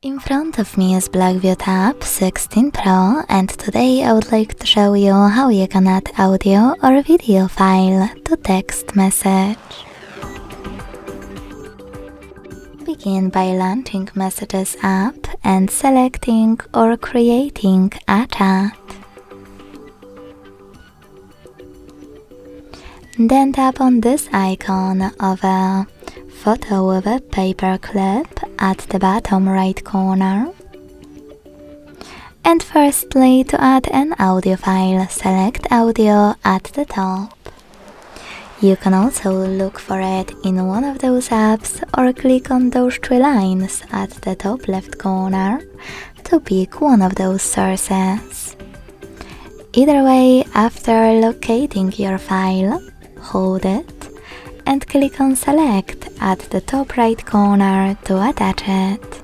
In front of me is Blackview Tab 16 Pro, and today I would like to show you how you can add audio or video file to text message. Begin by launching Messages app and selecting or creating a chat. Then tap on this icon of a photo with a paper clip at the bottom right corner. And firstly, to add an audio file, select audio at the top. You can also look for it in one of those apps or click on those three lines at the top left corner to pick one of those sources. Either way, after locating your file, hold it and click on Select at the top right corner to attach it.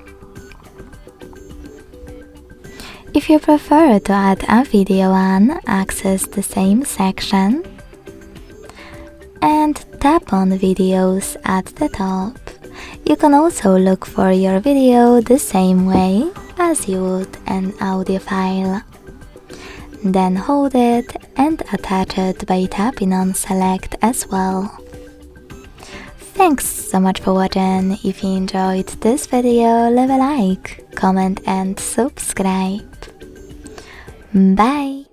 If you prefer to add a video on, access the same section and tap on Videos at the top. You can also look for your video the same way as you would an audio file. Then hold it and attach it by tapping on Select as well. Thanks so much for watching. If you enjoyed this video, leave a like, comment and subscribe. Bye!